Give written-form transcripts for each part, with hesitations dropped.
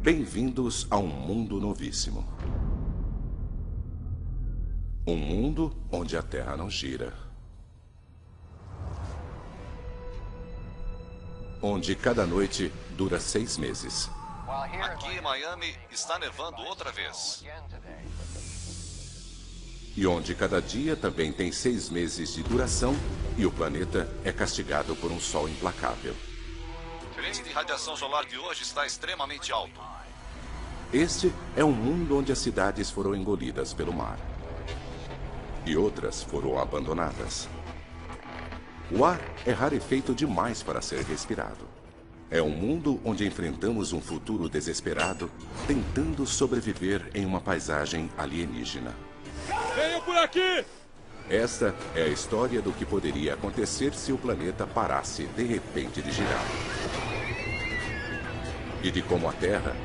Bem-vindos a um mundo novíssimo. Um mundo onde a Terra não gira. Onde cada noite dura 6 meses. Aqui em Miami está nevando outra vez. E onde cada dia também tem 6 meses de duração e o planeta é castigado por um sol implacável. O índice de radiação solar de hoje está extremamente alto. Este é um mundo onde as cidades foram engolidas pelo mar. E outras foram abandonadas. O ar é rarefeito demais para ser respirado. É um mundo onde enfrentamos um futuro desesperado, tentando sobreviver em uma paisagem alienígena. Venham por aqui! Esta é a história do que poderia acontecer se o planeta parasse de repente de girar. E de como a Terra,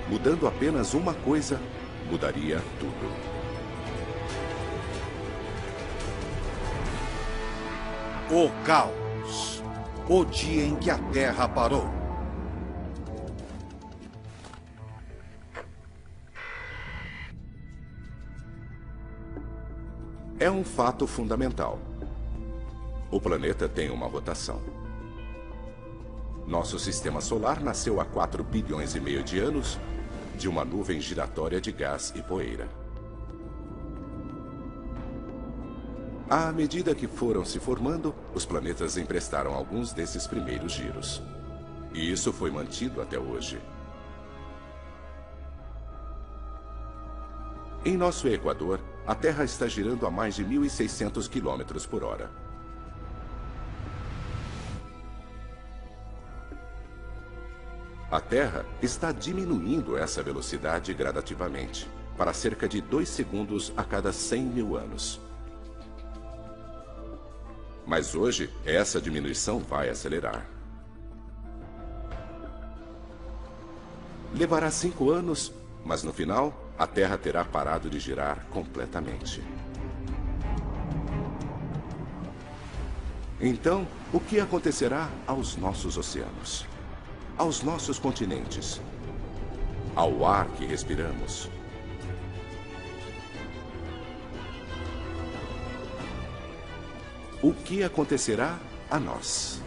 mudando apenas uma coisa, mudaria tudo. O caos. O dia em que a Terra parou. É um fato fundamental. O planeta tem uma rotação. Nosso sistema solar nasceu há 4 bilhões e meio de anos de uma nuvem giratória de gás e poeira. À medida que foram se formando, os planetas emprestaram alguns desses primeiros giros. E isso foi mantido até hoje. Em nosso Equador, a Terra está girando a mais de 1.600 km por hora. A Terra está diminuindo essa velocidade gradativamente, para cerca de 2 segundos a cada 100 mil anos. Mas hoje, essa diminuição vai acelerar. Levará 5 anos, mas no final, a Terra terá parado de girar completamente. Então, o que acontecerá aos nossos oceanos? Aos nossos continentes? Ao ar que respiramos? O que acontecerá a nós?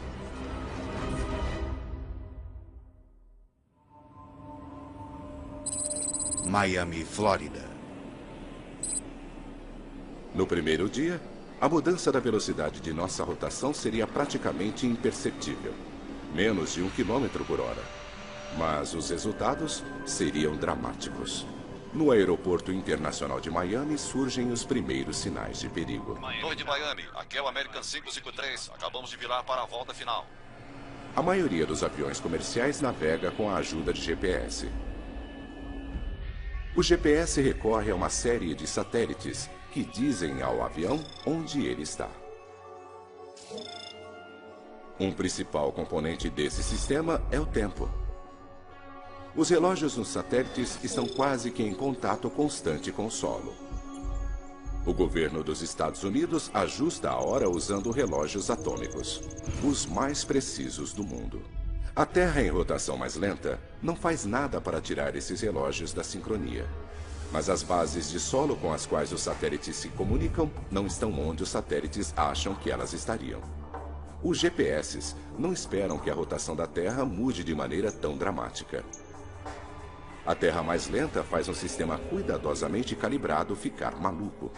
Miami, Flórida. No primeiro dia, a mudança da velocidade de nossa rotação seria praticamente imperceptível. Menos de 1 km por hora. Mas os resultados seriam dramáticos. No aeroporto internacional de Miami surgem os primeiros sinais de perigo. Torre de Miami, aqui é o American 553. Acabamos de virar para a volta final. A maioria dos aviões comerciais navega com a ajuda de GPS. O GPS recorre a uma série de satélites que dizem ao avião onde ele está. Um principal componente desse sistema é o tempo. Os relógios nos satélites estão quase que em contato constante com o solo. O governo dos Estados Unidos ajusta a hora usando relógios atômicos, os mais precisos do mundo. A Terra em rotação mais lenta não faz nada para tirar esses relógios da sincronia. Mas as bases de solo com as quais os satélites se comunicam não estão onde os satélites acham que elas estariam. Os GPS não esperam que a rotação da Terra mude de maneira tão dramática. A Terra mais lenta faz um sistema cuidadosamente calibrado ficar maluco.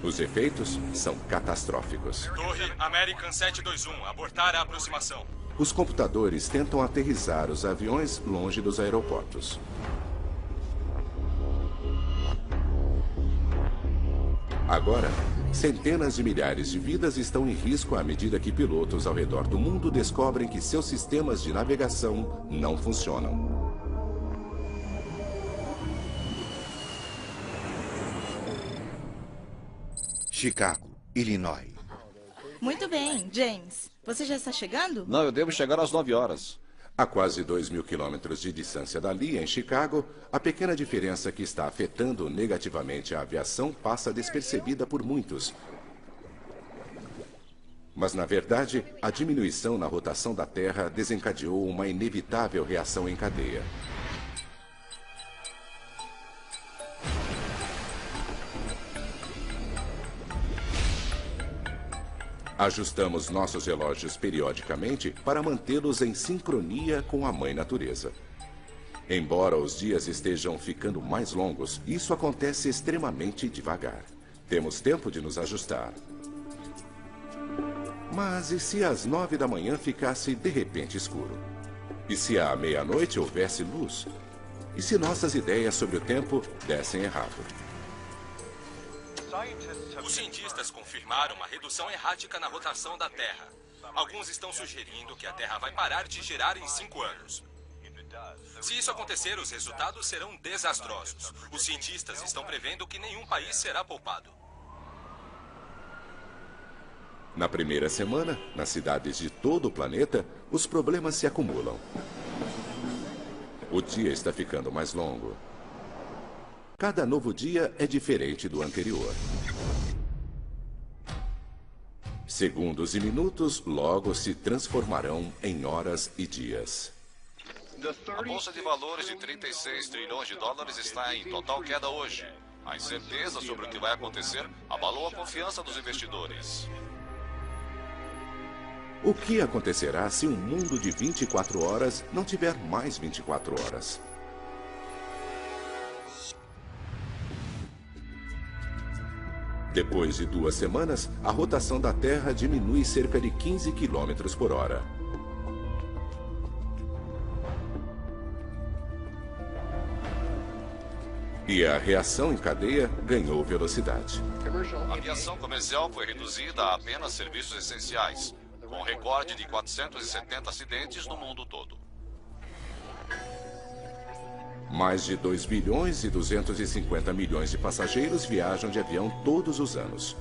Os efeitos são catastróficos. Torre American 721, abortar a aproximação. Os computadores tentam aterrissar os aviões longe dos aeroportos. Agora, centenas de milhares de vidas estão em risco à medida que pilotos ao redor do mundo descobrem que seus sistemas de navegação não funcionam. Chicago, Illinois. Muito bem, James. Você já está chegando? Não, eu devo chegar às 9 horas. A quase 2.000 quilômetros de distância dali, em Chicago, a pequena diferença que está afetando negativamente a aviação passa despercebida por muitos. Mas, na verdade, a diminuição na rotação da Terra desencadeou uma inevitável reação em cadeia. Ajustamos nossos relógios periodicamente para mantê-los em sincronia com a Mãe Natureza. Embora os dias estejam ficando mais longos, isso acontece extremamente devagar. Temos tempo de nos ajustar. Mas e se às 9 da manhã ficasse de repente escuro? E se à meia-noite houvesse luz? E se nossas ideias sobre o tempo dessem errado? Os cientistas confirmaram uma redução errática na rotação da Terra. Alguns estão sugerindo que a Terra vai parar de girar em 5 anos. Se isso acontecer, os resultados serão desastrosos. Os cientistas estão prevendo que nenhum país será poupado. Na primeira semana, nas cidades de todo o planeta, os problemas se acumulam. O dia está ficando mais longo. Cada novo dia é diferente do anterior. Segundos e minutos logo se transformarão em horas e dias. A bolsa de valores de 36 trilhões de dólares está em total queda hoje. A incerteza sobre o que vai acontecer abalou a confiança dos investidores. O que acontecerá se um mundo de 24 horas não tiver mais 24 horas? Depois de 2 semanas, a rotação da Terra diminui cerca de 15 km por hora. E a reação em cadeia ganhou velocidade. A aviação comercial foi reduzida a apenas serviços essenciais, com um recorde de 470 acidentes no mundo todo. Mais de 2 bilhões e 250 milhões de passageiros viajam de avião todos os anos.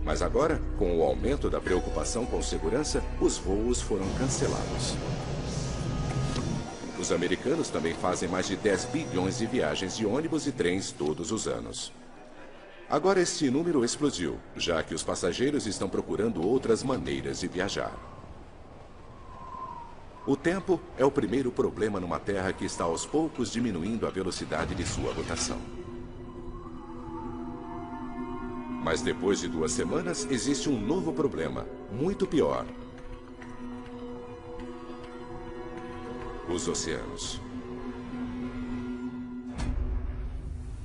Mas agora, com o aumento da preocupação com segurança, os voos foram cancelados. Os americanos também fazem mais de 10 bilhões de viagens de ônibus e trens todos os anos. Agora este número explodiu, já que os passageiros estão procurando outras maneiras de viajar. O tempo é o primeiro problema numa Terra que está aos poucos diminuindo a velocidade de sua rotação. Mas depois de 2 semanas, existe um novo problema, muito pior. Os oceanos.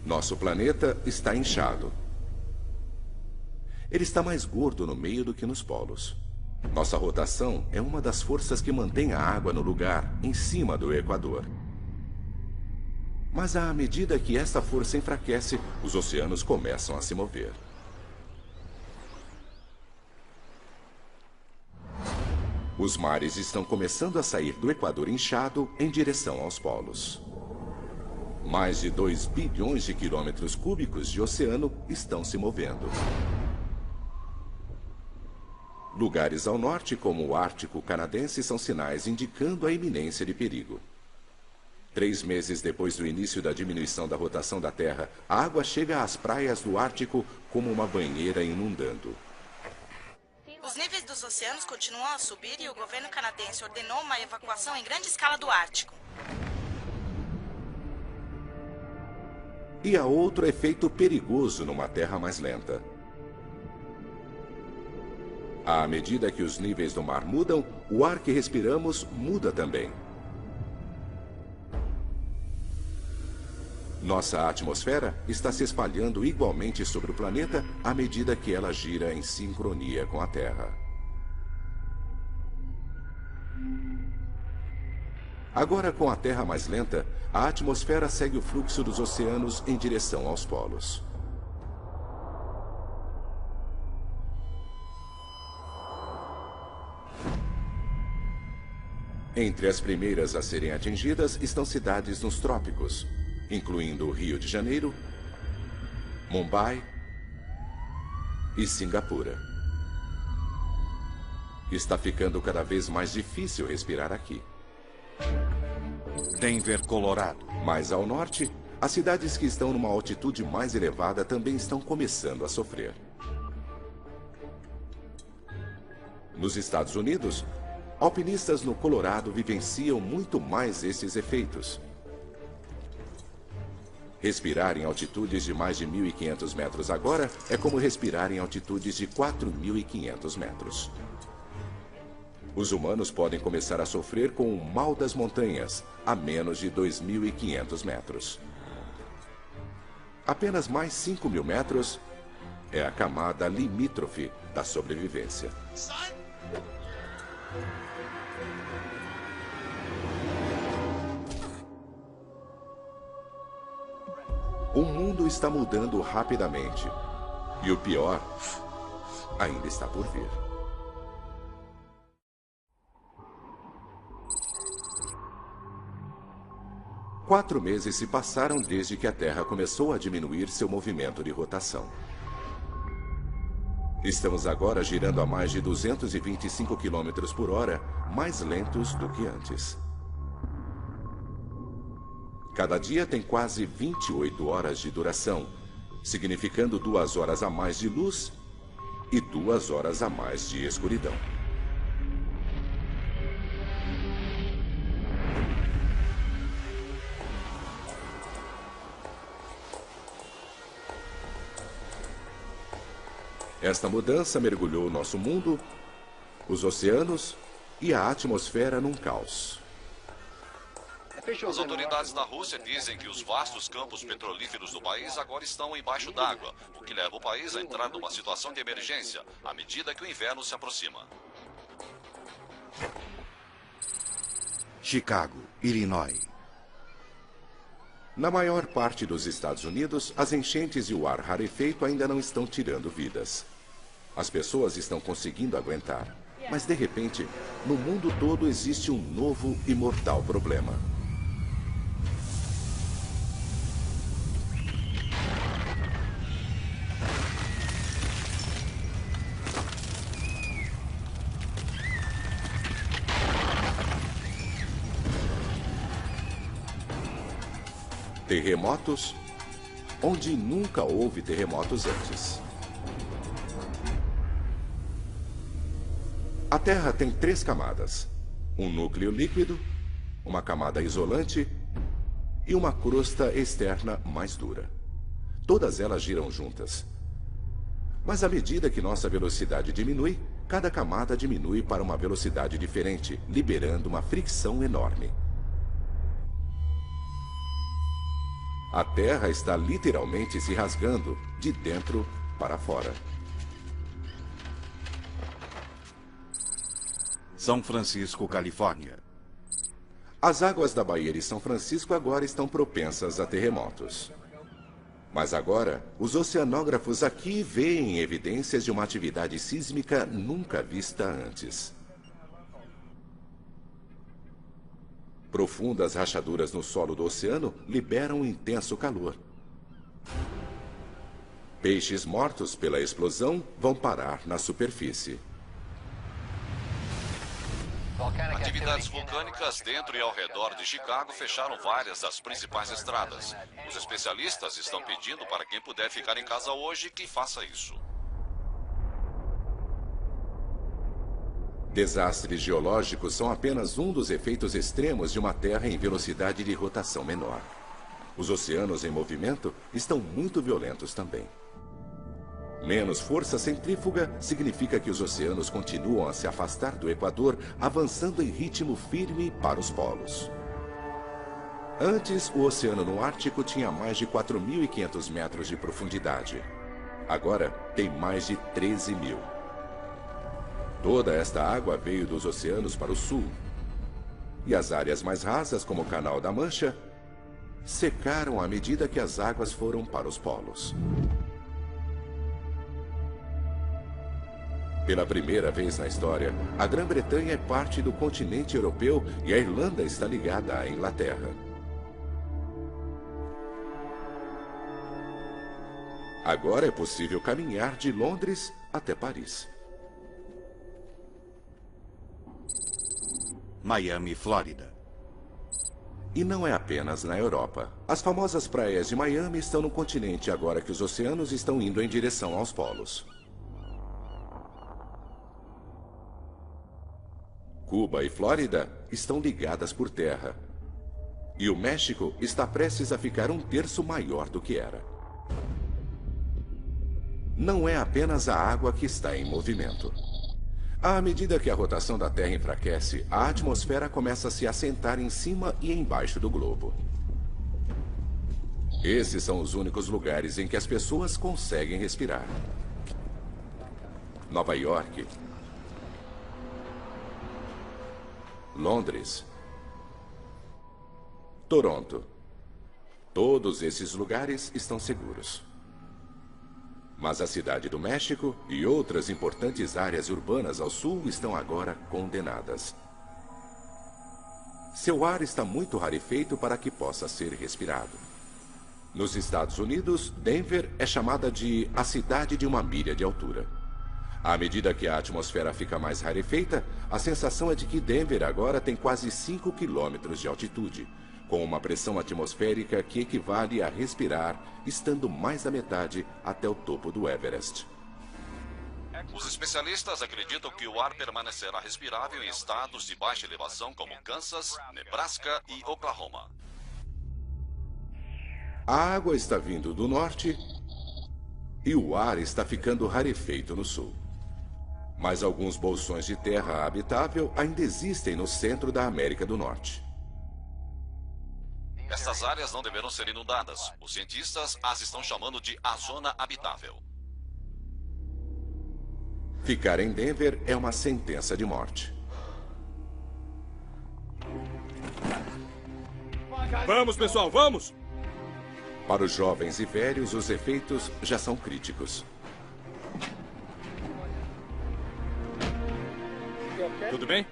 Nosso planeta está inchado. Ele está mais gordo no meio do que nos polos. Nossa rotação é uma das forças que mantém a água no lugar, em cima do Equador. Mas à medida que esta força enfraquece, os oceanos começam a se mover. Os mares estão começando a sair do Equador inchado em direção aos polos. Mais de 2 bilhões de quilômetros cúbicos de oceano estão se movendo. Lugares ao norte, como o Ártico canadense, são sinais indicando a iminência de perigo. 3 meses depois do início da diminuição da rotação da Terra, a água chega às praias do Ártico como uma banheira inundando. Os níveis dos oceanos continuam a subir e o governo canadense ordenou uma evacuação em grande escala do Ártico. E há outro efeito perigoso numa Terra mais lenta. À medida que os níveis do mar mudam, o ar que respiramos muda também. Nossa atmosfera está se espalhando igualmente sobre o planeta à medida que ela gira em sincronia com a Terra. Agora, com a Terra mais lenta, a atmosfera segue o fluxo dos oceanos em direção aos polos. Entre as primeiras a serem atingidas estão cidades nos trópicos, incluindo o Rio de Janeiro, Mumbai e Singapura. Está ficando cada vez mais difícil respirar aqui. Denver, Colorado. Mais ao norte, as cidades que estão numa altitude mais elevada também estão começando a sofrer. Nos Estados Unidos, alpinistas no Colorado vivenciam muito mais esses efeitos. Respirar em altitudes de mais de 1.500 metros agora é como respirar em altitudes de 4.500 metros. Os humanos podem começar a sofrer com o mal das montanhas a menos de 2.500 metros. Apenas mais 5.000 metros é a camada limítrofe da sobrevivência. O mundo está mudando rapidamente. E o pior ainda está por vir. Quatro meses se passaram desde que a Terra começou a diminuir seu movimento de rotação. Estamos agora girando a mais de 225 km por hora, mais lentos do que antes. Cada dia tem quase 28 horas de duração, significando 2 horas a mais de luz e 2 horas a mais de escuridão. Esta mudança mergulhou nosso mundo, os oceanos e a atmosfera num caos. As autoridades da Rússia dizem que os vastos campos petrolíferos do país agora estão embaixo d'água, o que leva o país a entrar numa situação de emergência, à medida que o inverno se aproxima. Chicago, Illinois. Na maior parte dos Estados Unidos, as enchentes e o ar rarefeito ainda não estão tirando vidas. As pessoas estão conseguindo aguentar, mas de repente, no mundo todo existe um novo e mortal problema. Terremotos, onde nunca houve terremotos antes. A Terra tem 3 camadas: um núcleo líquido, uma camada isolante e uma crosta externa mais dura. Todas elas giram juntas. Mas à medida que nossa velocidade diminui, cada camada diminui para uma velocidade diferente, liberando uma fricção enorme. A Terra está literalmente se rasgando de dentro para fora. São Francisco, Califórnia. As águas da Baía de São Francisco agora estão propensas a terremotos. Mas agora, os oceanógrafos aqui veem evidências de uma atividade sísmica nunca vista antes. Profundas rachaduras no solo do oceano liberam um intenso calor. Peixes mortos pela explosão vão parar na superfície. Atividades vulcânicas dentro e ao redor de Chicago fecharam várias das principais estradas. Os especialistas estão pedindo para quem puder ficar em casa hoje que faça isso. Desastres geológicos são apenas um dos efeitos extremos de uma Terra em velocidade de rotação menor. Os oceanos em movimento estão muito violentos também. Menos força centrífuga significa que os oceanos continuam a se afastar do Equador, avançando em ritmo firme para os polos. Antes, o oceano no Ártico tinha mais de 4.500 metros de profundidade. Agora, tem mais de 13.000. Toda esta água veio dos oceanos para o sul. E as áreas mais rasas, como o Canal da Mancha, secaram à medida que as águas foram para os polos. Pela primeira vez na história, a Grã-Bretanha é parte do continente europeu e a Irlanda está ligada à Inglaterra. Agora é possível caminhar de Londres até Paris. Miami, Flórida. E não é apenas na Europa. As famosas praias de Miami estão no continente agora que os oceanos estão indo em direção aos polos. Cuba e Flórida estão ligadas por terra. E o México está prestes a ficar 1/3 maior do que era. Não é apenas a água que está em movimento. À medida que a rotação da Terra enfraquece, a atmosfera começa a se assentar em cima e embaixo do globo. Esses são os únicos lugares em que as pessoas conseguem respirar. Nova York, Londres, Toronto. Todos esses lugares estão seguros. Mas a cidade do México e outras importantes áreas urbanas ao sul estão agora condenadas. Seu ar está muito rarefeito para que possa ser respirado. Nos Estados Unidos, Denver é chamada de a cidade de 1 milha de altura. À medida que a atmosfera fica mais rarefeita, a sensação é de que Denver agora tem quase 5 quilômetros de altitude, com uma pressão atmosférica que equivale a respirar, estando mais da metade até o topo do Everest. Os especialistas acreditam que o ar permanecerá respirável em estados de baixa elevação como Kansas, Nebraska e Oklahoma. A água está vindo do norte e o ar está ficando rarefeito no sul. Mas alguns bolsões de terra habitável ainda existem no centro da América do Norte. Essas áreas não deverão ser inundadas. Os cientistas as estão chamando de a zona habitável. Ficar em Denver é uma sentença de morte. Vamos, pessoal, vamos! Para os jovens e velhos, os efeitos já são críticos. Tudo bem?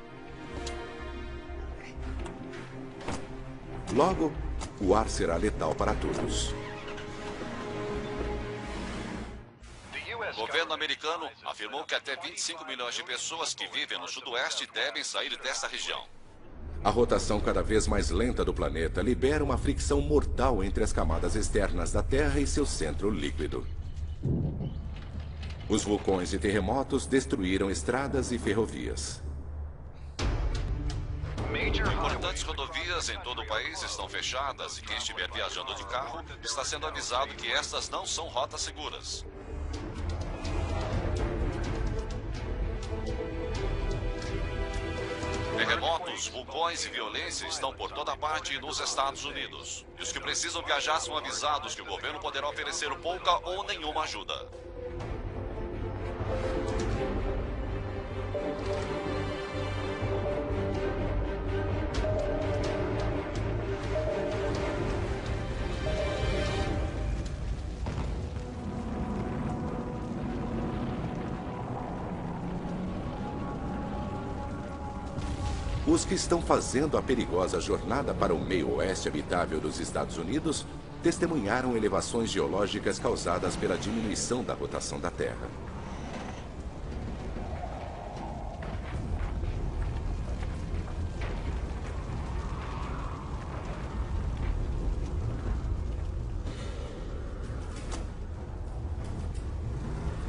Logo, o ar será letal para todos. O governo americano afirmou que até 25 milhões de pessoas que vivem no sudoeste devem sair dessa região. A rotação cada vez mais lenta do planeta libera uma fricção mortal entre as camadas externas da Terra e seu centro líquido. Os vulcões e terremotos destruíram estradas e ferrovias. Importantes rodovias em todo o país estão fechadas e quem estiver viajando de carro está sendo avisado que estas não são rotas seguras. Terremotos, vulcões e violência estão por toda parte nos Estados Unidos. E os que precisam viajar são avisados que o governo poderá oferecer pouca ou nenhuma ajuda. Os que estão fazendo a perigosa jornada para o meio-oeste habitável dos Estados Unidos testemunharam elevações geológicas causadas pela diminuição da rotação da Terra.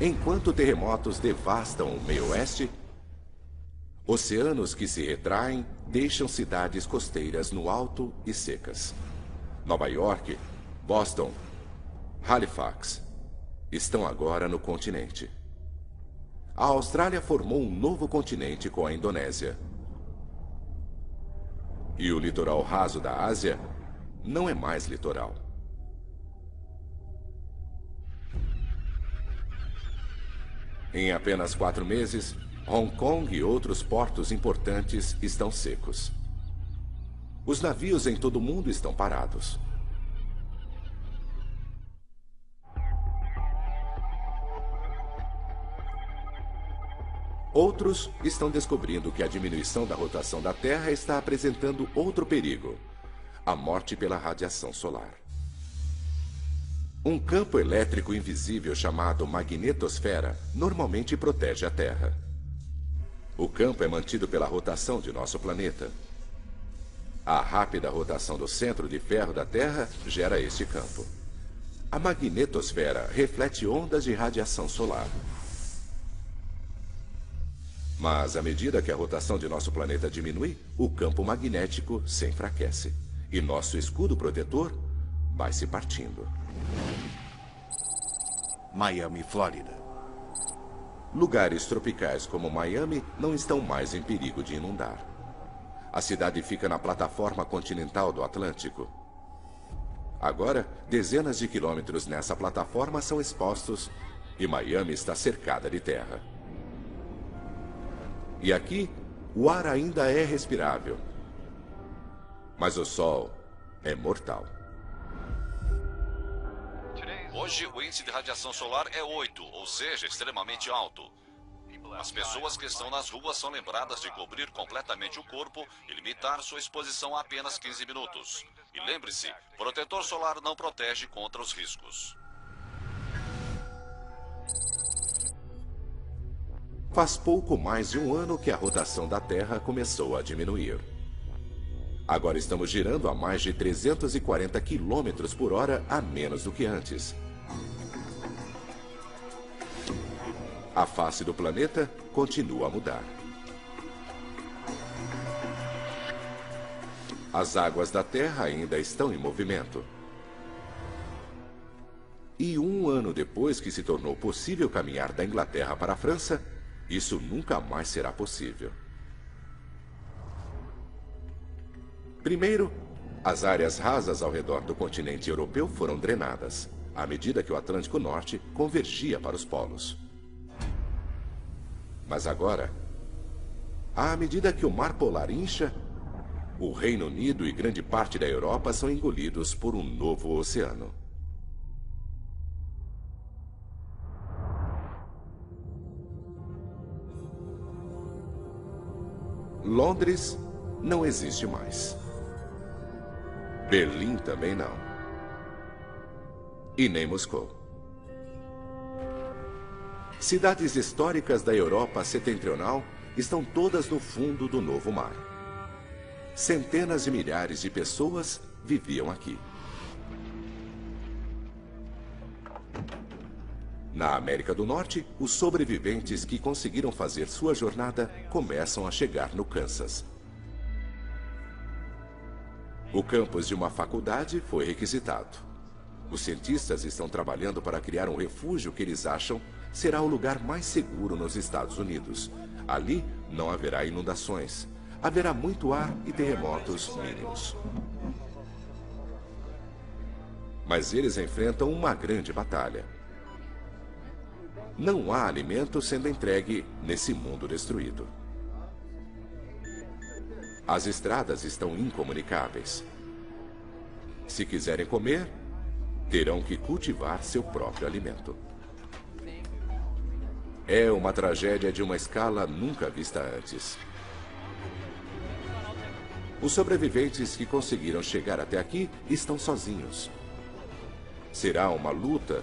Enquanto terremotos devastam o meio-oeste, oceanos que se retraem deixam cidades costeiras no alto e secas. Nova York, Boston, Halifax estão agora no continente. A Austrália formou um novo continente com a Indonésia. E o litoral raso da Ásia não é mais litoral. Em apenas 4 meses, Hong Kong e outros portos importantes estão secos. Os navios em todo o mundo estão parados. Outros estão descobrindo que a diminuição da rotação da Terra está apresentando outro perigo: a morte pela radiação solar. Um campo elétrico invisível chamado magnetosfera normalmente protege a Terra. O campo é mantido pela rotação de nosso planeta. A rápida rotação do centro de ferro da Terra gera este campo. A magnetosfera reflete ondas de radiação solar. Mas à medida que a rotação de nosso planeta diminui, o campo magnético se enfraquece. E nosso escudo protetor vai se partindo. Miami, Flórida. Lugares tropicais como Miami não estão mais em perigo de inundar. A cidade fica na plataforma continental do Atlântico. Agora, dezenas de quilômetros nessa plataforma são expostos e Miami está cercada de terra. E aqui, o ar ainda é respirável. Mas o sol é mortal. Hoje, o índice de radiação solar é 8, ou seja, extremamente alto. As pessoas que estão nas ruas são lembradas de cobrir completamente o corpo e limitar sua exposição a apenas 15 minutos. E lembre-se, protetor solar não protege contra os riscos. Faz pouco mais de um ano que a rotação da Terra começou a diminuir. Agora estamos girando a mais de 340 km por hora a menos do que antes. A face do planeta continua a mudar. As águas da Terra ainda estão em movimento. E um ano depois que se tornou possível caminhar da Inglaterra para a França, isso nunca mais será possível. Primeiro, as áreas rasas ao redor do continente europeu foram drenadas, à medida que o Atlântico Norte convergia para os polos. Mas agora, à medida que o Mar Polar incha, o Reino Unido e grande parte da Europa são engolidos por um novo oceano. Londres não existe mais. Berlim também não. E nem Moscou. Cidades históricas da Europa setentrional estão todas no fundo do novo mar. Centenas de milhares de pessoas viviam aqui. Na América do Norte, os sobreviventes que conseguiram fazer sua jornada começam a chegar no Kansas. O campus de uma faculdade foi requisitado. Os cientistas estão trabalhando para criar um refúgio que eles acham será o lugar mais seguro nos Estados Unidos. Ali não haverá inundações. Haverá muito ar e terremotos mínimos. Mas eles enfrentam uma grande batalha. Não há alimento sendo entregue nesse mundo destruído. As estradas estão incomunicáveis. Se quiserem comer, terão que cultivar seu próprio alimento. É uma tragédia de uma escala nunca vista antes. Os sobreviventes que conseguiram chegar até aqui estão sozinhos. Será uma luta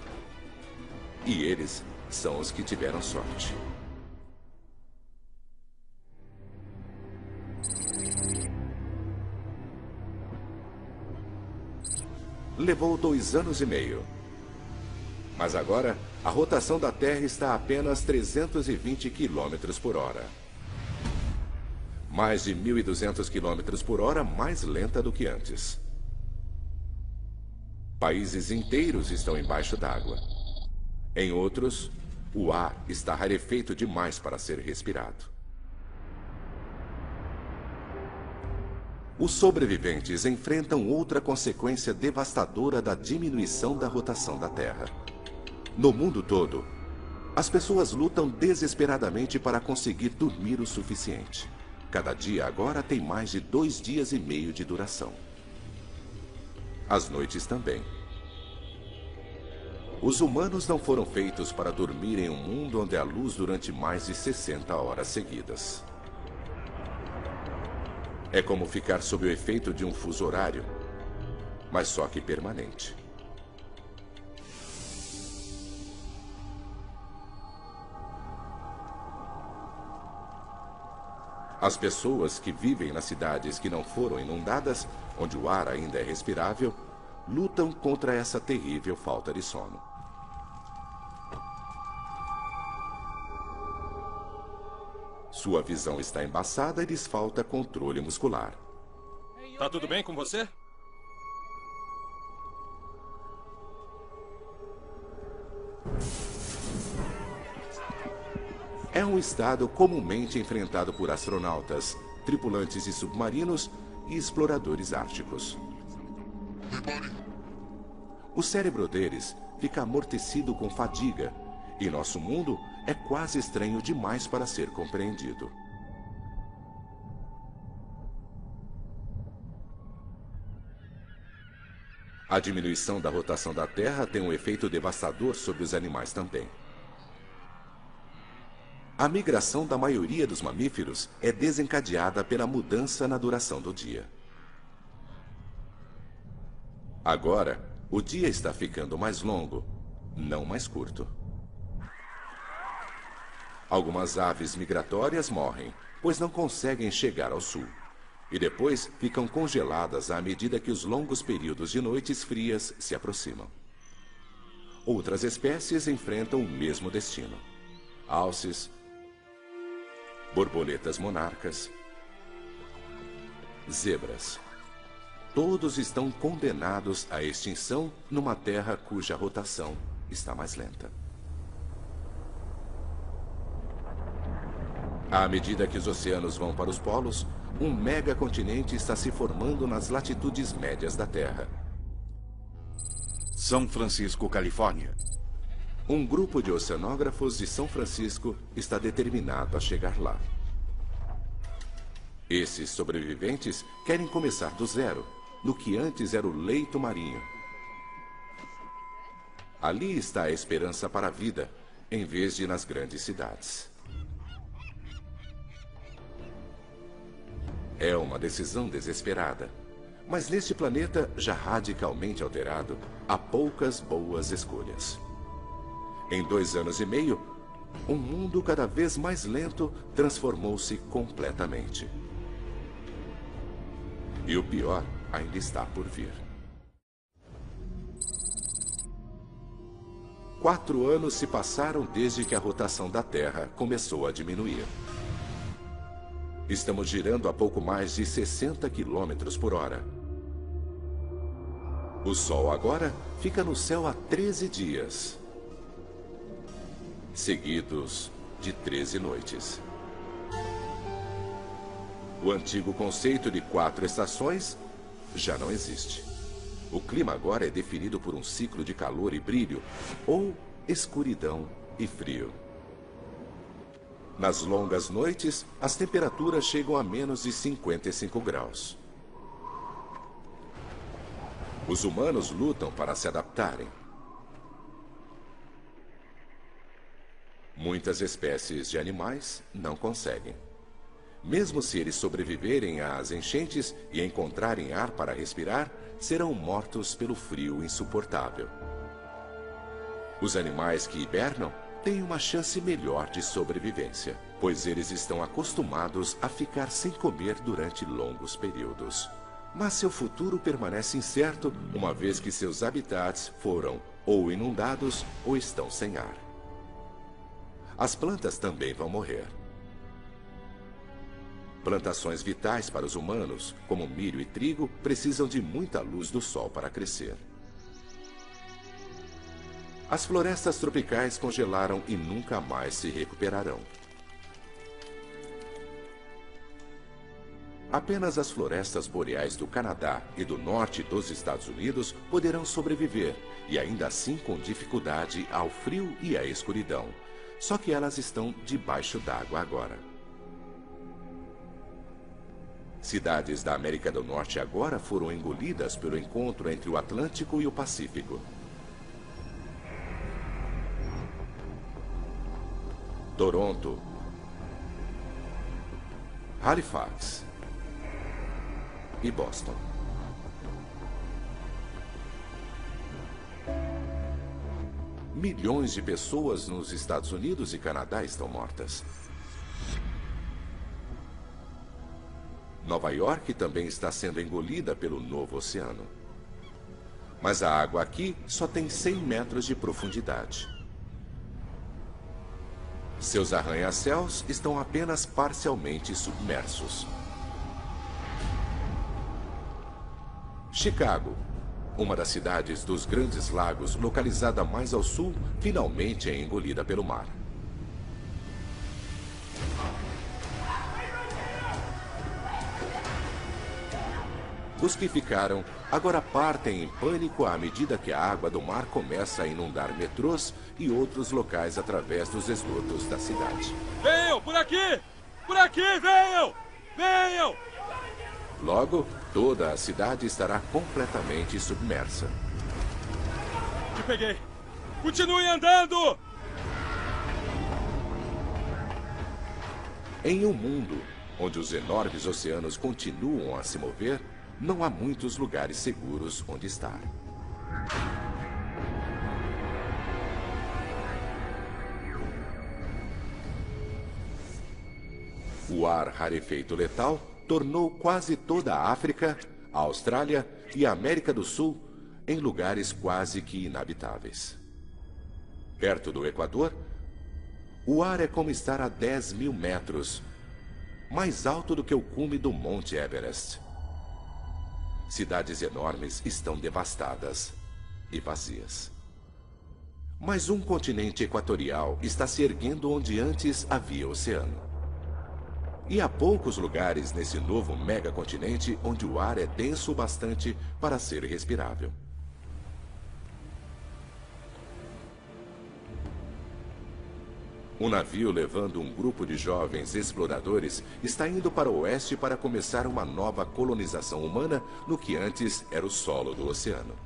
e eles são os que tiveram sorte. Levou 2 anos e meio. Mas agora, a rotação da Terra está a apenas 320 km por hora. Mais de 1.200 km por hora mais lenta do que antes. Países inteiros estão embaixo d'água. Em outros, o ar está rarefeito demais para ser respirado. Os sobreviventes enfrentam outra consequência devastadora da diminuição da rotação da Terra. No mundo todo, as pessoas lutam desesperadamente para conseguir dormir o suficiente. Cada dia agora tem mais de 2 dias e meio de duração. As noites também. Os humanos não foram feitos para dormir em um mundo onde há luz durante mais de 60 horas seguidas. É como ficar sob o efeito de um fuso horário, mas só que permanente. As pessoas que vivem nas cidades que não foram inundadas, onde o ar ainda é respirável, lutam contra essa terrível falta de sono. Sua visão está embaçada e lhes falta controle muscular. Tá tudo bem com você? É um estado comumente enfrentado por astronautas, tripulantes de submarinos e exploradores árticos. O cérebro deles fica amortecido com fadiga, e nosso mundo é quase estranho demais para ser compreendido. A diminuição da rotação da Terra tem um efeito devastador sobre os animais também. A migração da maioria dos mamíferos é desencadeada pela mudança na duração do dia. Agora, o dia está ficando mais longo, não mais curto. Algumas aves migratórias morrem, pois não conseguem chegar ao sul. E depois ficam congeladas à medida que os longos períodos de noites frias se aproximam. Outras espécies enfrentam o mesmo destino. Alces, borboletas monarcas, zebras. Todos estão condenados à extinção numa terra cuja rotação está mais lenta. À medida que os oceanos vão para os polos, um megacontinente está se formando nas latitudes médias da Terra. São Francisco, Califórnia. Um grupo de oceanógrafos de São Francisco está determinado a chegar lá. Esses sobreviventes querem começar do zero, no que antes era o leito marinho. Ali está a esperança para a vida, em vez de nas grandes cidades. É uma decisão desesperada, mas neste planeta já radicalmente alterado, há poucas boas escolhas. Em 2 anos e meio, um mundo cada vez mais lento transformou-se completamente. E o pior ainda está por vir. 4 anos se passaram desde que a rotação da Terra começou a diminuir. Estamos girando a pouco mais de 60 quilômetros por hora. O Sol agora fica no céu há 13 dias, seguidos de 13 noites. O antigo conceito de 4 estações já não existe. O clima agora é definido por um ciclo de calor e brilho, ou escuridão e frio. Nas longas noites, as temperaturas chegam a menos de 55 graus. Os humanos lutam para se adaptarem. Muitas espécies de animais não conseguem. Mesmo se eles sobreviverem às enchentes e encontrarem ar para respirar, serão mortos pelo frio insuportável. Os animais que hibernam têm uma chance melhor de sobrevivência, pois eles estão acostumados a ficar sem comer durante longos períodos. Mas seu futuro permanece incerto, uma vez que seus habitats foram ou inundados ou estão sem ar. As plantas também vão morrer. Plantações vitais para os humanos, como milho e trigo, precisam de muita luz do sol para crescer. As florestas tropicais congelaram e nunca mais se recuperarão. Apenas as florestas boreais do Canadá e do norte dos Estados Unidos poderão sobreviver, e ainda assim com dificuldade ao frio e à escuridão. Só que elas estão debaixo d'água agora. Cidades da América do Norte agora foram engolidas pelo encontro entre o Atlântico e o Pacífico. Toronto, Halifax e Boston. Milhões de pessoas nos Estados Unidos e Canadá estão mortas. Nova York também está sendo engolida pelo novo oceano. Mas a água aqui só tem 100 metros de profundidade. Seus arranha-céus estão apenas parcialmente submersos. Chicago, uma das cidades dos Grandes Lagos, localizada mais ao sul, finalmente é engolida pelo mar. Os que ficaram agora partem em pânico à medida que a água do mar começa a inundar metrôs e outros locais através dos esgotos da cidade. Venham, por aqui! Por aqui, venham! Venham! Logo, toda a cidade estará completamente submersa. Te peguei! Continue andando! Em um mundo onde os enormes oceanos continuam a se mover, não há muitos lugares seguros onde estar. O ar rarefeito letal tornou quase toda a África, a Austrália e a América do Sul em lugares quase que inabitáveis. Perto do Equador, o ar é como estar a 10.000 metros, mais alto do que o cume do Monte Everest. Cidades enormes estão devastadas e vazias. Mas um continente equatorial está se erguendo onde antes havia oceano. E há poucos lugares nesse novo megacontinente onde o ar é denso o bastante para ser respirável. Um navio levando um grupo de jovens exploradores está indo para o oeste para começar uma nova colonização humana no que antes era o solo do oceano.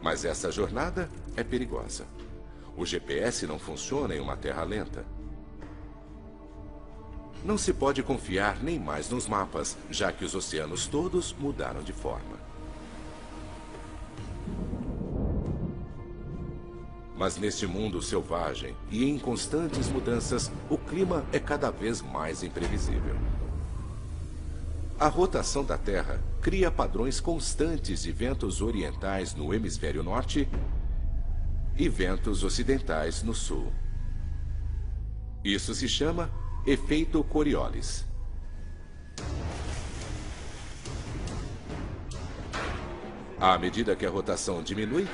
Mas essa jornada é perigosa. O GPS não funciona em uma terra lenta. Não se pode confiar nem mais nos mapas, já que os oceanos todos mudaram de forma. Mas neste mundo selvagem e em constantes mudanças, o clima é cada vez mais imprevisível. A rotação da Terra cria padrões constantes de ventos orientais no hemisfério norte e ventos ocidentais no sul. Isso se chama efeito Coriolis. À medida que a rotação diminui,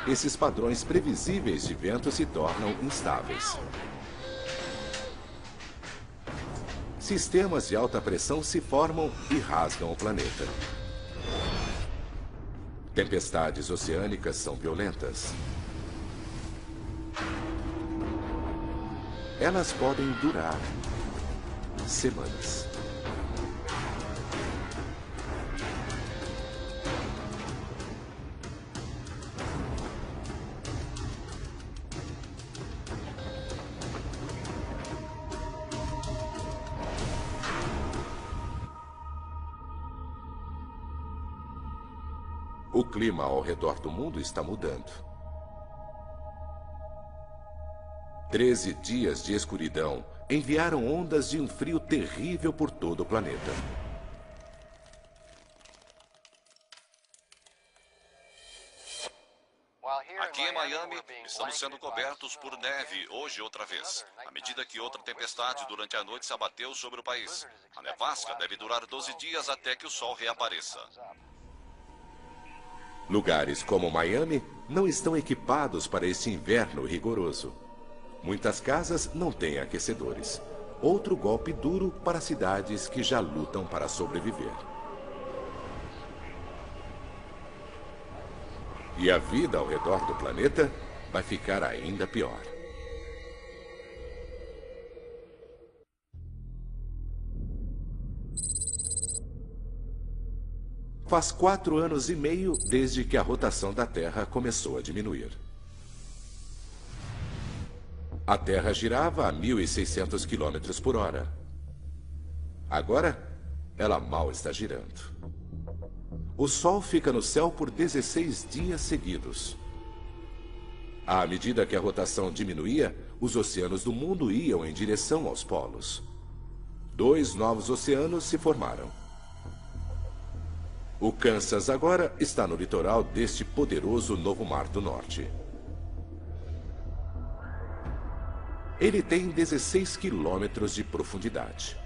esses padrões previsíveis de vento se tornam instáveis. Sistemas de alta pressão se formam e rasgam o planeta. Tempestades oceânicas são violentas. Elas podem durar semanas. O clima ao redor do mundo está mudando. 13 dias de escuridão enviaram ondas de um frio terrível por todo o planeta. Aqui em Miami, estamos sendo cobertos por neve hoje outra vez, à medida que outra tempestade durante a noite se abateu sobre o país. A nevasca deve durar 12 dias até que o sol reapareça. Lugares como Miami não estão equipados para este inverno rigoroso. Muitas casas não têm aquecedores. Outro golpe duro para cidades que já lutam para sobreviver. E a vida ao redor do planeta vai ficar ainda pior. Faz 4 anos e meio desde que a rotação da Terra começou a diminuir. A Terra girava a 1.600 km por hora. Agora, ela mal está girando. O Sol fica no céu por 16 dias seguidos. À medida que a rotação diminuía, os oceanos do mundo iam em direção aos polos. 2 novos oceanos se formaram. O Kansas agora está no litoral deste poderoso novo Mar do Norte. Ele tem 16 quilômetros de profundidade.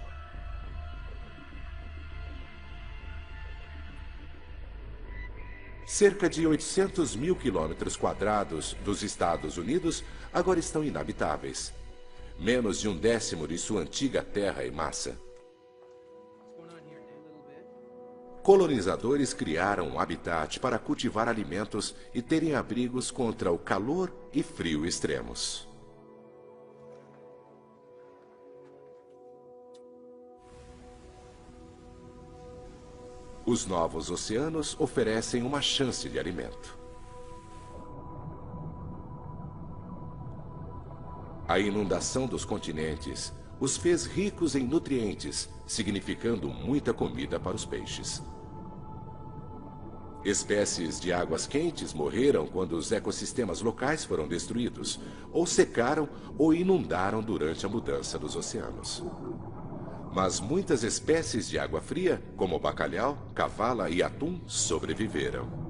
Cerca de 800 mil quilômetros quadrados dos Estados Unidos agora estão inabitáveis. Menos de 1/10 de sua antiga terra em massa. Colonizadores criaram um habitat para cultivar alimentos e terem abrigos contra o calor e frio extremos. Os novos oceanos oferecem uma chance de alimento. A inundação dos continentes os fez ricos em nutrientes, significando muita comida para os peixes. Espécies de águas quentes morreram quando os ecossistemas locais foram destruídos, ou secaram ou inundaram durante a mudança dos oceanos. Mas muitas espécies de água fria, como bacalhau, cavala e atum, sobreviveram.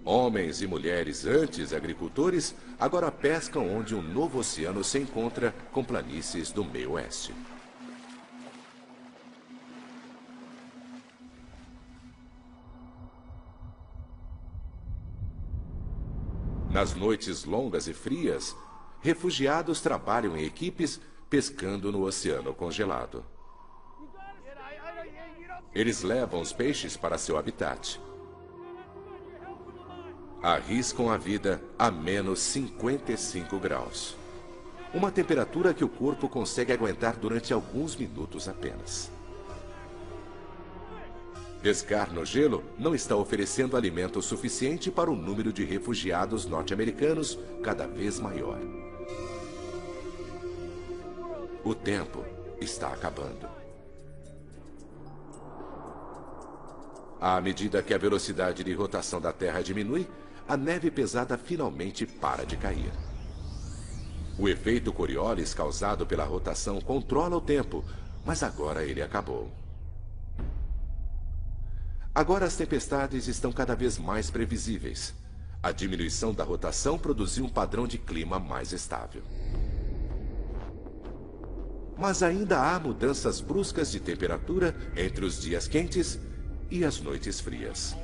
Homens e mulheres antes agricultores agora pescam onde um novo oceano se encontra com planícies do meio oeste. Nas noites longas e frias, refugiados trabalham em equipes pescando no oceano congelado. Eles levam os peixes para seu habitat. Arriscam a vida a menos 55 graus. Uma temperatura que o corpo consegue aguentar durante alguns minutos apenas. Pescar no gelo não está oferecendo alimento suficiente para o número de refugiados norte-americanos cada vez maior. O tempo está acabando. À medida que a velocidade de rotação da Terra diminui, a neve pesada finalmente para de cair. O efeito Coriolis causado pela rotação controla o tempo, mas agora ele acabou. Agora as tempestades estão cada vez mais previsíveis. A diminuição da rotação produziu um padrão de clima mais estável. Mas ainda há mudanças bruscas de temperatura entre os dias quentes e as noites frias.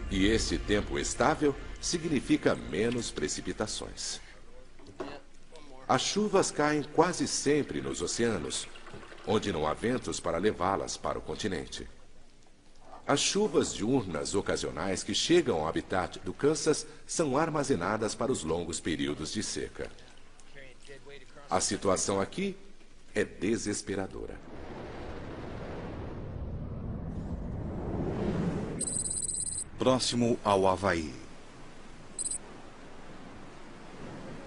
E esse tempo estável significa menos precipitações. As chuvas caem quase sempre nos oceanos, onde não há ventos para levá-las para o continente. As chuvas diurnas ocasionais que chegam ao habitat do Kansas são armazenadas para os longos períodos de seca. A situação aqui é desesperadora. Próximo ao Havaí.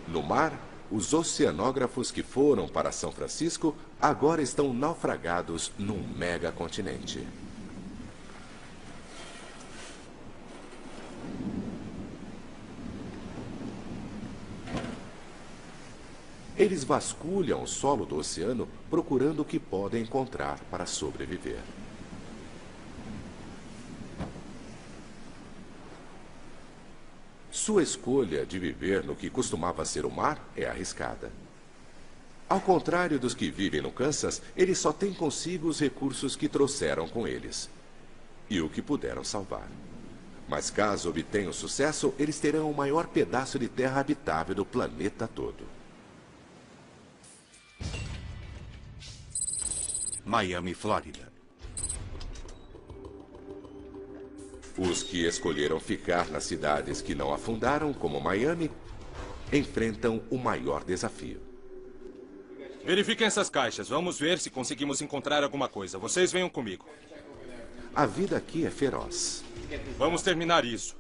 No mar, os oceanógrafos que foram para São Francisco agora estão naufragados num megacontinente. Eles vasculham o solo do oceano procurando o que podem encontrar para sobreviver. Sua escolha de viver no que costumava ser o mar é arriscada. Ao contrário dos que vivem no Kansas, eles só têm consigo os recursos que trouxeram com eles e o que puderam salvar. Mas caso obtenham sucesso, eles terão o maior pedaço de terra habitável do planeta todo. Miami, Flórida. Os que escolheram ficar nas cidades que não afundaram, como Miami, enfrentam o maior desafio. Verifiquem essas caixas. Vamos ver se conseguimos encontrar alguma coisa. Vocês venham comigo. A vida aqui é feroz. Vamos terminar isso.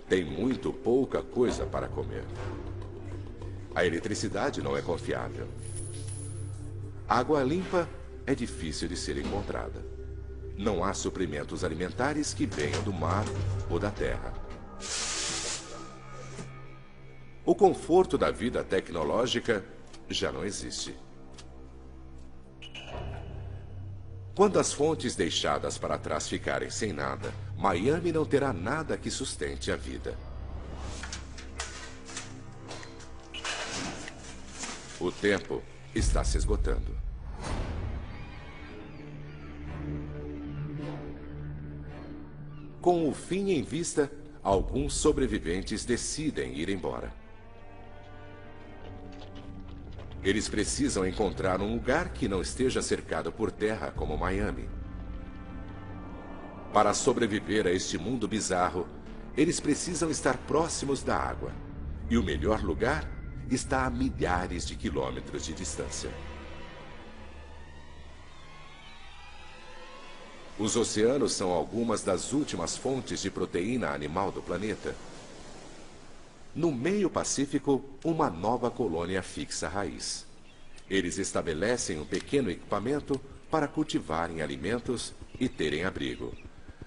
Tem muito pouca coisa para comer. A eletricidade não é confiável. Água limpa é difícil de ser encontrada. Não há suprimentos alimentares que venham do mar ou da terra. O conforto da vida tecnológica já não existe. Quando as fontes deixadas para trás ficarem sem nada, Miami não terá nada que sustente a vida. O tempo está se esgotando. Com o fim em vista, alguns sobreviventes decidem ir embora. Eles precisam encontrar um lugar que não esteja cercado por terra como Miami. Para sobreviver a este mundo bizarro, eles precisam estar próximos da água. E o melhor lugar está a milhares de quilômetros de distância. Os oceanos são algumas das últimas fontes de proteína animal do planeta. No meio Pacífico, uma nova colônia fixa raiz. Eles estabelecem um pequeno equipamento para cultivarem alimentos e terem abrigo.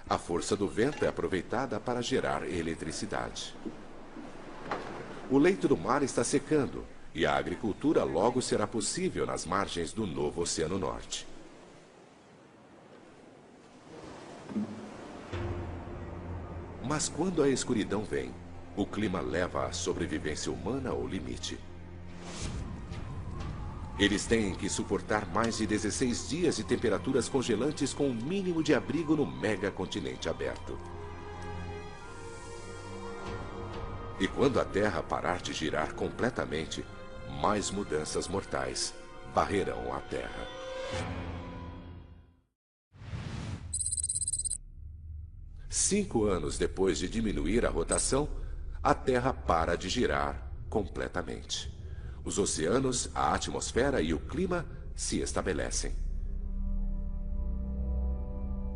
A força do vento é aproveitada para gerar eletricidade. O leito do mar está secando e a agricultura logo será possível nas margens do novo Oceano Norte. Mas quando a escuridão vem, o clima leva a sobrevivência humana ao limite. Eles têm que suportar mais de 16 dias de temperaturas congelantes com um mínimo de abrigo no megacontinente aberto. E quando a Terra parar de girar completamente, mais mudanças mortais varrerão a Terra. Cinco anos depois de diminuir a rotação, a Terra para de girar completamente. Os oceanos, a atmosfera e o clima se estabelecem.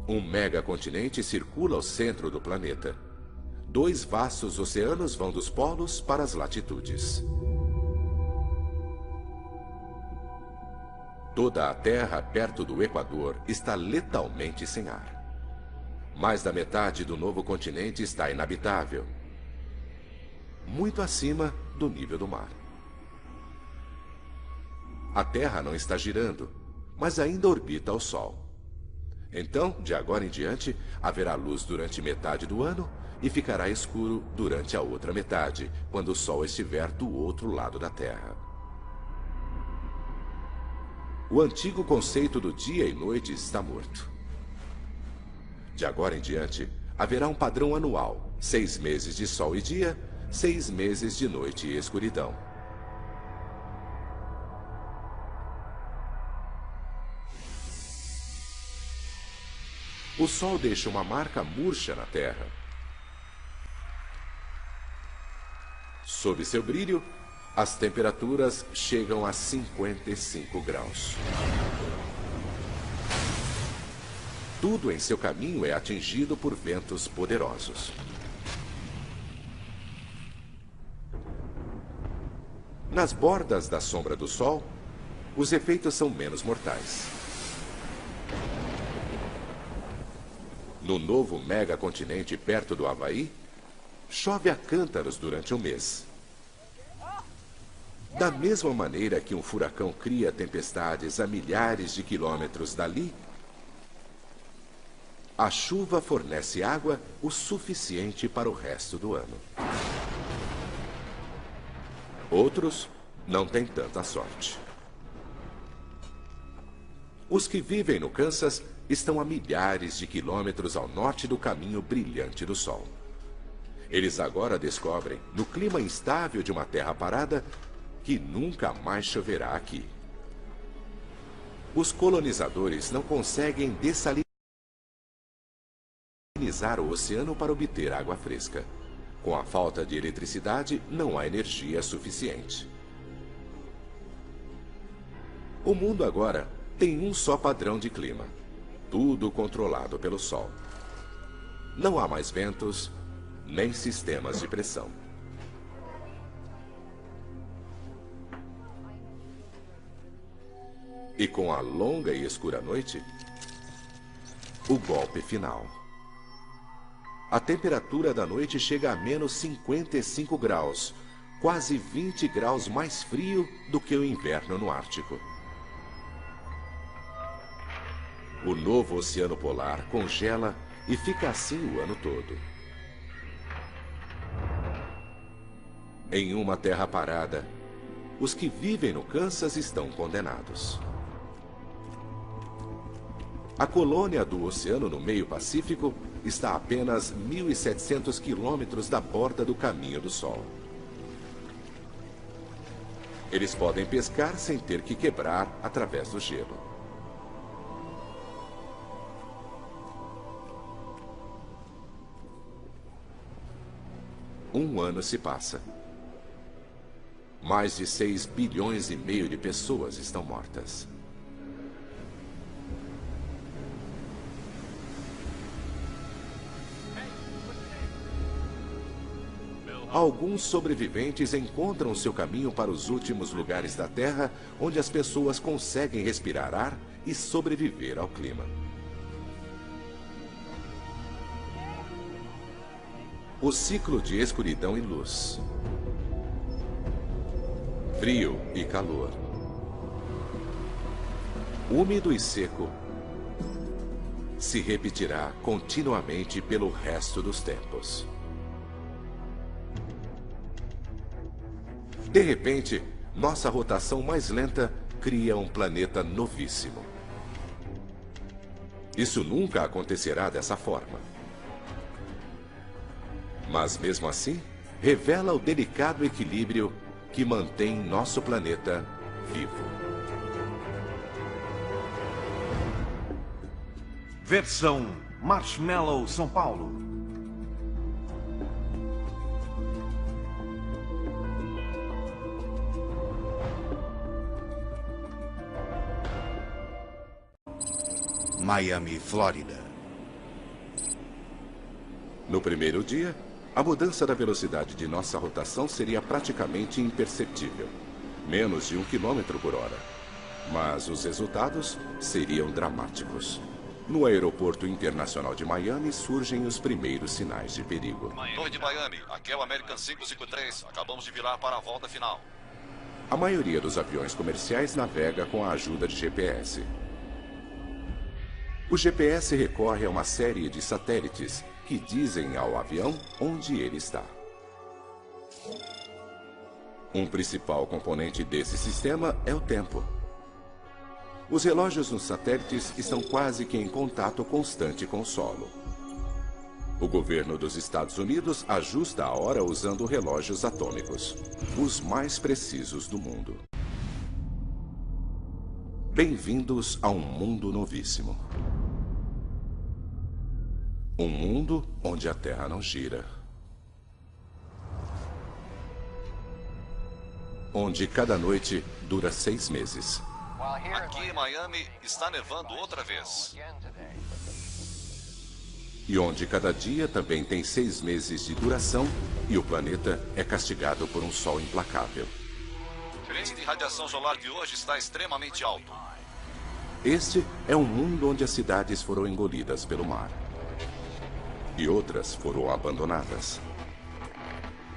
Um megacontinente circula ao centro do planeta. Dois vastos oceanos vão dos polos para as latitudes. Toda a Terra perto do Equador está letalmente sem ar. Mais da metade do novo continente está inabitável, muito acima do nível do mar. A Terra não está girando, mas ainda orbita ao Sol. Então, de agora em diante, haverá luz durante metade do ano e ficará escuro durante a outra metade, quando o Sol estiver do outro lado da Terra. O antigo conceito do dia e noite está morto. De agora em diante, haverá um padrão anual: 6 meses de sol e dia, 6 meses de noite e escuridão. O Sol deixa uma marca murcha na Terra. Sob seu brilho, as temperaturas chegam a 55 graus. Tudo em seu caminho é atingido por ventos poderosos. Nas bordas da sombra do Sol, os efeitos são menos mortais. No novo megacontinente perto do Havaí, chove a cântaros durante um mês. Da mesma maneira que um furacão cria tempestades a milhares de quilômetros dali, a chuva fornece água o suficiente para o resto do ano. Outros não têm tanta sorte. Os que vivem no Kansas estão a milhares de quilômetros ao norte do caminho brilhante do Sol. Eles agora descobrem, no clima instável de uma terra parada, que nunca mais choverá aqui. Os colonizadores não conseguem dessalinizar o oceano para obter água fresca. Com a falta de eletricidade, não há energia suficiente. O mundo agora tem um só padrão de clima. Tudo controlado pelo Sol. Não há mais ventos, nem sistemas de pressão. E com a longa e escura noite, o golpe final. A temperatura da noite chega a menos 55 graus, quase 20 graus mais frio do que o inverno no Ártico. O novo oceano polar congela e fica assim o ano todo. Em uma terra parada, os que vivem no Kansas estão condenados. A colônia do oceano no meio Pacífico está a apenas 1.700 quilômetros da borda do caminho do Sol. Eles podem pescar sem ter que quebrar através do gelo. Um ano se passa. Mais de 6,5 bilhões de pessoas estão mortas. Alguns sobreviventes encontram seu caminho para os últimos lugares da Terra, onde as pessoas conseguem respirar ar e sobreviver ao clima. O ciclo de escuridão e luz. Frio e calor. Úmido e seco. Se repetirá continuamente pelo resto dos tempos. De repente, nossa rotação mais lenta cria um planeta novíssimo. Isso nunca acontecerá dessa forma. Mas mesmo assim, revela o delicado equilíbrio que mantém nosso planeta vivo. Versão Marshmallow São Paulo. Miami, Flórida. No primeiro dia, a mudança da velocidade de nossa rotação seria praticamente imperceptível, menos de 1 km por hora. Mas os resultados seriam dramáticos. No aeroporto internacional de Miami surgem os primeiros sinais de perigo. Torre de Miami, aqui é o American 553. Acabamos de virar para a volta final. A maioria dos aviões comerciais navega com a ajuda de GPS. O GPS recorre a uma série de satélites que dizem ao avião onde ele está. Um principal componente desse sistema é o tempo. Os relógios nos satélites estão quase que em contato constante com o solo. O governo dos Estados Unidos ajusta a hora usando relógios atômicos, os mais precisos do mundo. Bem-vindos a um mundo novíssimo. Um mundo onde a Terra não gira. Onde cada noite dura 6 meses. Aqui em Miami está nevando outra vez. E onde cada dia também tem 6 meses de duração e o planeta é castigado por um sol implacável. O índice de radiação solar de hoje está extremamente alto. Este é um mundo onde as cidades foram engolidas pelo mar. E outras foram abandonadas.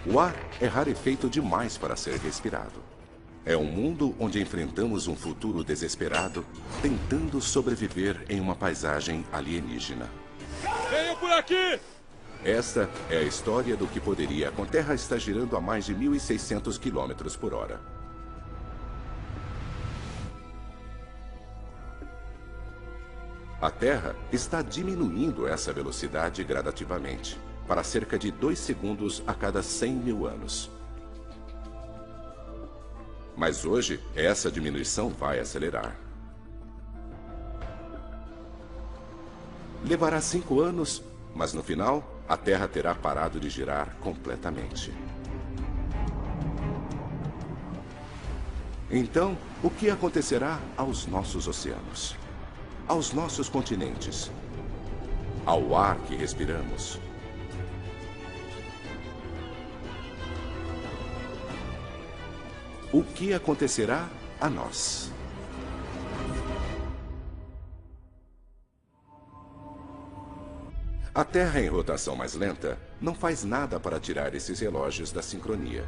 O ar é rarefeito demais para ser respirado. É um mundo onde enfrentamos um futuro desesperado, tentando sobreviver em uma paisagem alienígena. Venham por aqui! Esta é a história do que poderia com a Terra está girando a mais de 1.600 km por hora. A Terra está diminuindo essa velocidade gradativamente, para cerca de 2 segundos a cada 100 mil anos. Mas hoje, essa diminuição vai acelerar. Levará 5 anos, mas no final, a Terra terá parado de girar completamente. Então, o que acontecerá aos nossos oceanos? Aos nossos continentes, ao ar que respiramos. O que acontecerá a nós? A Terra em rotação mais lenta não faz nada para tirar esses relógios da sincronia.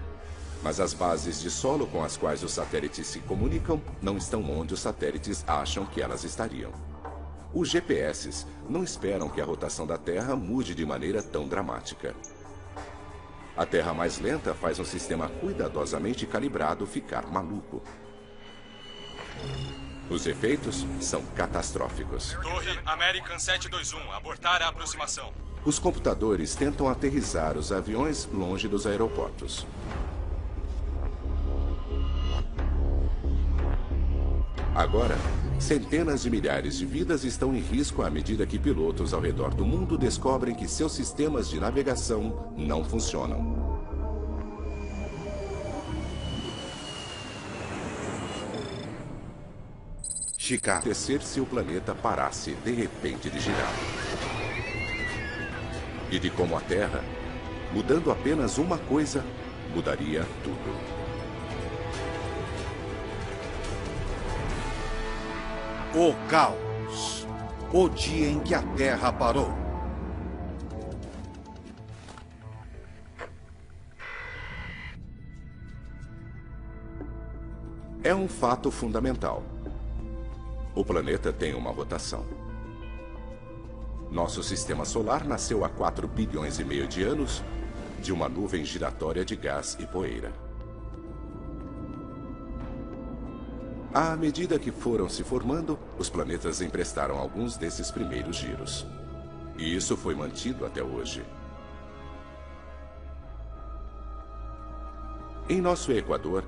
Mas as bases de solo com as quais os satélites se comunicam não estão onde os satélites acham que elas estariam. Os GPS não esperam que a rotação da Terra mude de maneira tão dramática. A Terra mais lenta faz um sistema cuidadosamente calibrado ficar maluco. Os efeitos são catastróficos. Torre American 721, abortar a aproximação. Os computadores tentam aterrissar os aviões longe dos aeroportos. Agora, centenas de milhares de vidas estão em risco à medida que pilotos ao redor do mundo descobrem que seus sistemas de navegação não funcionam. Chicago. Acontecer se o planeta parasse de repente de girar. E de como a Terra, mudando apenas uma coisa, mudaria tudo. O caos. O dia em que a Terra parou. É um fato fundamental. O planeta tem uma rotação. Nosso sistema solar nasceu há 4 bilhões e meio de anos de uma nuvem giratória de gás e poeira. À medida que foram se formando, os planetas emprestaram alguns desses primeiros giros. E isso foi mantido até hoje. Em nosso Equador,